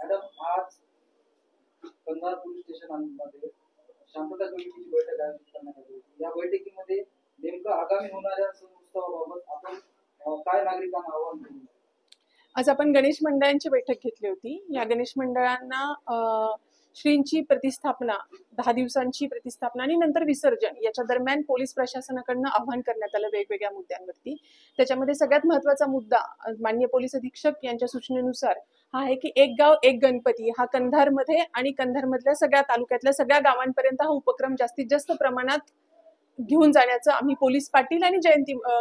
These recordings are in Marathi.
मॅडम, आज कंधार पोलीस स्टेशनमध्ये शांतता समितीची बैठक आयोजित करण्यात आली होती. या बैठकीमध्ये नेमकं आगामी होणाऱ्या सण उत्सवाबाबत आपण काय नागरिकांना आवाहन केलं? आज आपण गणेश मंडळांची बैठक घेतली होती. या गणेश मंडळांना श्रींची प्रतिस्थापना 10 दिवसांची प्रतिस्थापना आणि नंतर विसर्जन याच्या दरम्यान पोलीस प्रशासनाकडून आवाहन करण्यात आलं वेगवेगळ्या मुद्द्यांवरती. त्याच्यामध्ये सगळ्यात महत्त्वाचा मुद्दा माननीय पोलीस अधीक्षक यांच्या सूचनेनुसार हा आहे की एक गाव एक गणपती हा कंधारमध्ये आणि कंधारमधल्या सगळ्या तालुक्यातल्या सगळ्या गावांपर्यंत हा उपक्रम जास्तीत जास्त प्रमाणात घेऊन जाण्याचं आम्ही पोलीस पाटील आणि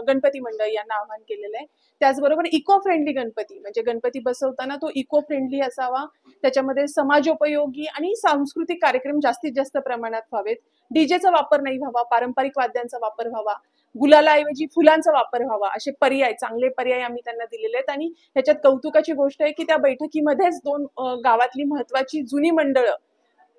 गणपती मंडळ यांना आवाहन केलेलं आहे. त्याचबरोबर इको फ्रेंडली गणपती म्हणजे गणपती बसवताना तो इको फ्रेंडली असावा, त्याच्यामध्ये समाजोपयोगी आणि सांस्कृतिक कार्यक्रम जास्तीत जास्त प्रमाणात व्हावेत, डीजेचा वापर नाही व्हावा, पारंपरिक वाद्यांचा वापर व्हावा, गुलालाऐवजी फुलांचा वापर व्हावा, असे पर्याय चांगले पर्याय आम्ही त्यांना दिलेले आहेत. आणि ह्याच्यात कौतुकाची गोष्ट आहे की त्या बैठकीमध्येच दोन गावातली महत्वाची जुनी मंडळं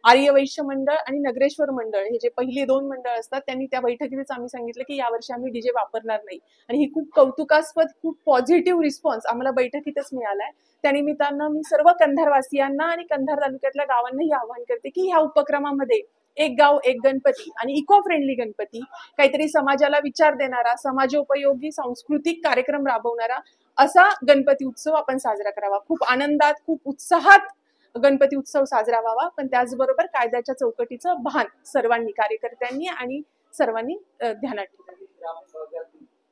आर्यवैश्य मंडळ आणि नगरेश्वर मंडळ हे जे पहिली दोन मंडळ असतात त्यांनी त्या बैठकीतच आम्ही सांगितलं की यावर्षी आम्ही डीजे वापरणार नाही. आणि ही खूप कौतुकास्पद खूप पॉझिटिव्ह रिस्पॉन्स आम्हाला बैठकीतच मिळालाय. त्यानिमित्तानं मी सर्व कंधारवासियांना आणि कंधार तालुक्यातल्या गावांनाही आवाहन करते की ह्या उपक्रमामध्ये एक गाव एक गणपती आणि इको फ्रेंडली गणपती, काहीतरी समाजाला विचार देणारा, समाजोपयोगी सांस्कृतिक कार्यक्रम राबवणारा असा गणपती उत्सव आपण साजरा करावा. खूप आनंदात खूप उत्साहात गणपती उत्सव साजरा व्हावा, पण त्याचबरोबर कायद्याच्या चौकटीचं भान सर्वांनी कार्यकर्त्यांनी आणि सर्वांनी ध्यानात ठेवावे.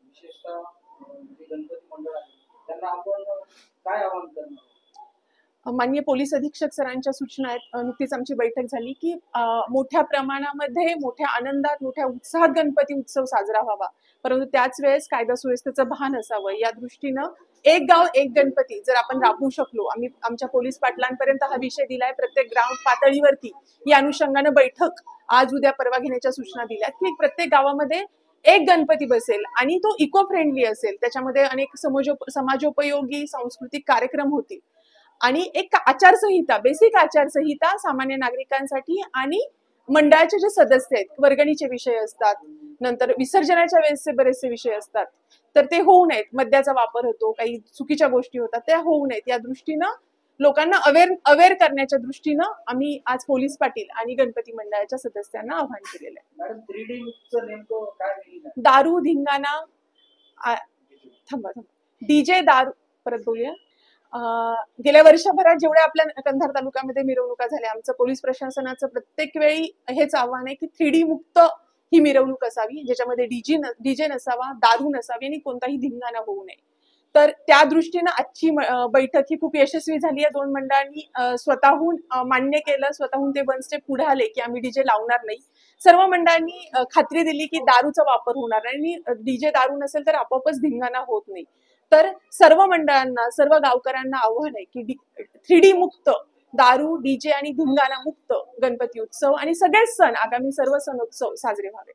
विशेषतः गणपती मंडळ आहे त्यांना आपण काय आवाहन करणार? माननीय पोलीस अधीक्षक सरांच्या सूचना आहेत. नुकतीच आमची बैठक झाली की मोठ्या प्रमाणामध्ये मोठ्या आनंदात मोठ्या उत्साहात गणपती उत्सव साजरा व्हावा, परंतु त्याच वेळेस कायदा सुव्यवस्थेचं भान असावं. या दृष्टीनं एक गाव एक गणपती जर आपण राबवू शकलो, आम्ही आमच्या पोलीस पाटलांपर्यंत हा विषय दिलाय, प्रत्येक ग्राउंड पातळीवरती या अनुषंगानं बैठक आज उद्या परवा घेण्याच्या सूचना दिल्यात की प्रत्येक गावामध्ये एक गणपती बसेल आणि तो इको फ्रेंडली असेल, त्याच्यामध्ये अनेक समाजोपयोगी सांस्कृतिक कार्यक्रम होतील आणि एक आचारसंहिता बेसिक आचारसंहिता सामान्य नागरिकांसाठी आणि मंडळाचे जे सदस्य आहेत वर्गणीचे विषय असतात, नंतर विसर्जनाच्या वेळेसचे बरेचसे विषय असतात, तर ते होऊ नयेत. मद्याचा वापर होतो, काही चुकीच्या गोष्टी होतात, त्या होऊ नयेत. या दृष्टीनं लोकांना अवेअर करण्याच्या दृष्टीनं आम्ही आज पोलीस पाटील आणि गणपती मंडळाच्या सदस्यांना आवाहन केलेलं आहे. मॅडम, 3D नेमकं काय meaning आहे? दारू धिंगाणा डीजे दारू परत बोलूया. गेल्या वर्षभरात जेवढ्या आपल्या कंधार तालुक्यामध्ये मिरवणुका झाल्या, आमचं पोलीस प्रशासनाचं प्रत्येक वेळी हेच आव्हान आहे की 3D मुक्त ही मिरवणूक असावी, ज्याच्यामध्ये डीजे नसावा, दारू नसावी आणि कोणताही धिंगाणा होऊ नये. तर त्या दृष्टीनं आजची बैठक ही खूप यशस्वी झाली आहे. दोन मंडळांनी स्वतःहून मान्य केलं, स्वतःहून ते वन स्टेप पुढे आले की आम्ही डीजे लावणार नाही. सर्व मंडळांनी खात्री दिली की दारूचा वापर होणार नाही आणि डीजे दारू नसेल तर आपोआपच धिंगाणा होत नाही. तर सर्व मंडळांना सर्व गावकऱ्यांना आव्हान आहे की 3D मुक्त, दारू डीजे आणि धिंगाणा मुक्त गणपती उत्सव आणि सगळेच सण आगामी सर्व सणोत्सव साजरे व्हावे.